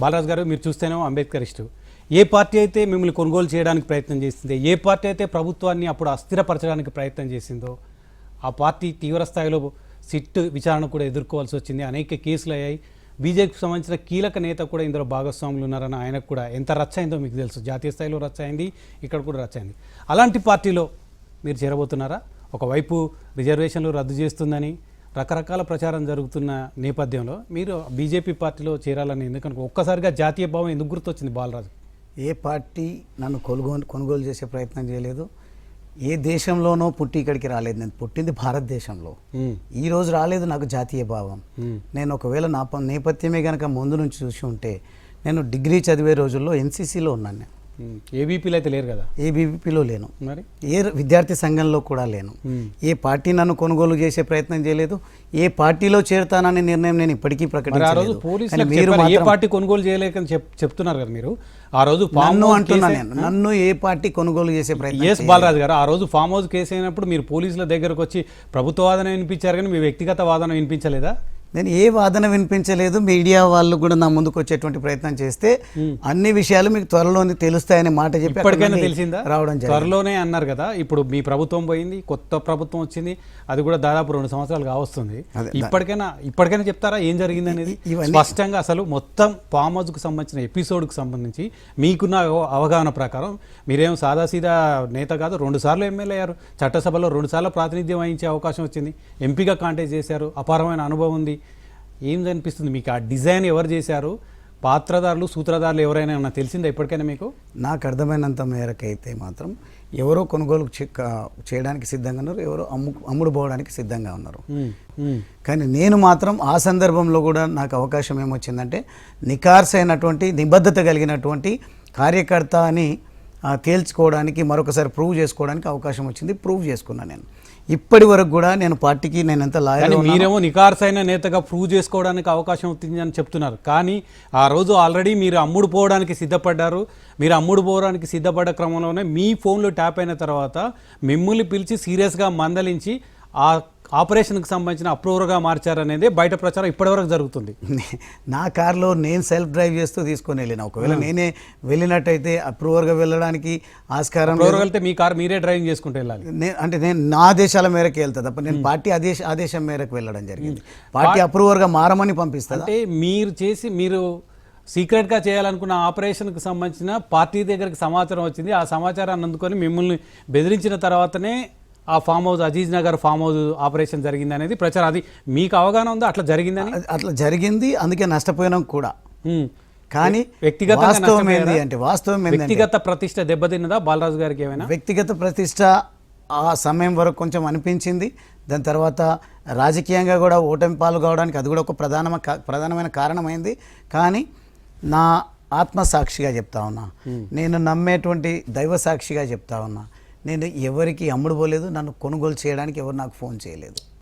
బాలరాజు గారు మీరు చూస్తేనేమో అంబేద్కరిస్టు. ఏ పార్టీ అయితే మిమ్మల్ని కొనుగోలు చేయడానికి ప్రయత్నం చేసిందో, ఏ పార్టీ అయితే ప్రభుత్వాన్ని అప్పుడు అస్థిరపరచడానికి ప్రయత్నం చేసిందో ఆ పార్టీ తీవ్రస్థాయిలో సిట్ విచారణ కూడా ఎదుర్కోవాల్సి వచ్చింది. అనేక కేసులు అయ్యాయి. బీజేపీకి సంబంధించిన కీలక నేత కూడా ఇందులో భాగస్వాములు ఉన్నారని ఆయనకు కూడా ఎంత రచ్చ అయిందో మీకు తెలుసు. జాతీయ స్థాయిలో రచ్చ అయింది, ఇక్కడ కూడా రచ్చ అయింది. అలాంటి పార్టీలో మీరు చేరబోతున్నారా? ఒకవైపు రిజర్వేషన్లు రద్దు చేస్తుందని రకరకాల ప్రచారం జరుగుతున్న నేపథ్యంలో మీరు బీజేపీ పార్టీలో చేరాలని ఎందుకనుకో ఒక్కసారిగా జాతీయ భావం ఎందుకు గుర్తొచ్చింది బాలరాజు? ఏ పార్టీ నన్ను కొనుగోలు చేసే ప్రయత్నం చేయలేదు. ఏ దేశంలోనో పుట్టి ఇక్కడికి రాలేదు. నేను పుట్టింది భారతదేశంలో. ఈ రోజు రాలేదు నాకు జాతీయ భావం. నేను ఒకవేళ నా నేపథ్యమే కనుక ముందు నుంచి చూసి ఉంటే నేను డిగ్రీ చదివే రోజుల్లో ఎన్సీసీలో ఉన్నాను. నేను ఏబీపీలో అయితే లేరు కదా? ఏబీపీలో లేను, మరి ఏ విద్యార్థి సంఘంలో కూడా లేను. ఏ పార్టీ నన్ను కొనుగోలు చేసే ప్రయత్నం చేయలేదు. ఏ పార్టీలో చేరుతాననే నిర్ణయం నేను ఇప్పటికీ ప్రకటించలేదు. ఏ పార్టీ కొనుగోలు చేయలేకని చెప్తున్నారు కదా మీరు. ఆ రోజు నన్ను ఏ పార్టీ కొనుగోలు చేసే ప్రయత్నం. ఎస్ బాలరాజు గారు, ఆ రోజు ఫామ్ హౌస్ కేసు అయినప్పుడు మీరు పోలీసుల దగ్గరకు వచ్చి ప్రభుత్వ వాదన వినిపించారు కానీ మీ వ్యక్తిగత వాదన వినిపించలేదా? నేను ఏ వాదన వినిపించలేదు. మీడియా వాళ్ళు కూడా నా ముందుకు వచ్చేటువంటి ప్రయత్నం చేస్తే అన్ని విషయాలు మీకు త్వరలోనే తెలుస్తాయనే మాట చెప్పి ఇప్పటికైనా తెలిసిందా? రావడం త్వరలోనే అన్నారు కదా. ఇప్పుడు మీ ప్రభుత్వం పోయింది, కొత్త ప్రభుత్వం వచ్చింది, అది కూడా దాదాపు 2 సంవత్సరాలు కావస్తుంది. ఇప్పటికైనా చెప్తారా ఏం జరిగింది అనేది స్పష్టంగా? అసలు మొత్తం ఫామ్ హౌస్కు సంబంధించిన ఎపిసోడ్కి సంబంధించి మీకున్న అవగాహన ప్రకారం మీరేం సాదాసీదా నేత కాదు. 2 సార్లు ఎమ్మెల్యే అయ్యారు, చట్టసభలో 2 సార్లు ప్రాతినిధ్యం వహించే అవకాశం వచ్చింది, ఎంపీగా కాంటెస్ట్ చేశారు, అపారమైన అనుభవం ఉంది. ఏం అనిపిస్తుంది మీకు? ఆ డిజైన్ ఎవరు చేశారు? పాత్రదారులు, సూత్రధారులు ఎవరైనా ఏమన్నా తెలిసిందా ఇప్పటికైనా మీకు? నాకు అర్థమైనంత మేరకు అయితే మాత్రం ఎవరో కొనుగోలు చేయడానికి సిద్ధంగా ఉన్నారు, ఎవరో అమ్ముడు పోవడానికి సిద్ధంగా ఉన్నారు. కానీ నేను మాత్రం ఆ సందర్భంలో కూడా నాకు అవకాశం ఏమొచ్చిందంటే నిఖార్సైనటువంటి నిబద్ధత కలిగినటువంటి కార్యకర్త అని తేల్చుకోవడానికి, మరొకసారి ప్రూవ్ చేసుకోవడానికి అవకాశం వచ్చింది. ప్రూవ్ చేసుకున్నాను. నేను ఇప్పటి వరకు కూడా నేను పార్టీకి నేను ఎంత లాయల్. మీరేమో నిఖార్సైన నేతగా ప్రూవ్ చేసుకోవడానికి అవకాశం వచ్చిందని చెప్తున్నారు, కానీ ఆ రోజు ఆల్రెడీ మీరు అమ్ముడు పోవడానికి సిద్ధపడ్డారు. మీరు అమ్ముడు పోవడానికి సిద్ధపడ్డ క్రమంలోనే మీ ఫోన్లో ట్యాప్ అయిన తర్వాత మిమ్మల్ని పిలిచి సీరియస్గా మందలించి ఆ ఆపరేషన్కి సంబంధించిన అప్రూవర్గా మార్చారనేది బయట ప్రచారం ఇప్పటివరకు జరుగుతుంది. నా కార్లో నేను సెల్ఫ్ డ్రైవ్ చేస్తూ తీసుకొని వెళ్ళిన. ఒకవేళ నేనే వెళ్ళినట్టయితే అప్రూవర్గా వెళ్ళడానికి ఆస్కారం. వెళ్తే మీ కార్ మీరే డ్రైవింగ్ చేసుకుంటూ వెళ్ళాలి. అంటే నేను నా ఆదేశాల మేరకు వెళ్తా తప్ప నేను పార్టీ ఆదేశం మేరకు వెళ్ళడం జరిగింది. పార్టీ అప్రూవర్గా మారమని పంపిస్తుంది. అంటే మీరు సీక్రెట్గా చేయాలనుకున్న ఆపరేషన్కి సంబంధించిన పార్టీ దగ్గరికి సమాచారం వచ్చింది. ఆ సమాచారాన్ని అందుకొని మిమ్మల్ని బెదిరించిన తర్వాతనే ఆ farm house, Aziz Nagar farm house operation జరిగింది అనేది ప్రచారం. అది మీకు అవగాహన ఉందా అట్లా జరిగిందని? అట్లా జరిగింది, అందుకే నష్టపోయినాం కూడా. కానీ వ్యక్తిగత ప్రతిష్ట దెబ్బతిన్నదా బాలరాజు గారికి? ఏమైనా వ్యక్తిగత ప్రతిష్ట ఆ సమయం వరకు కొంచెం అనిపించింది. దాని తర్వాత రాజకీయంగా కూడా ఓటమి పాలు కావడానికి అది కూడా ఒక ప్రధానమైన కారణమైంది. కానీ నా ఆత్మసాక్షిగా చెప్తా ఉన్నా, నేను నమ్మేటువంటి దైవ సాక్షిగా చెప్తా ఉన్నా, నేను ఎవరికి అమ్ముడు పోలేదు. నన్ను కొనుగోలు చేయడానికి ఎవరు నాకు ఫోన్ చేయలేదు.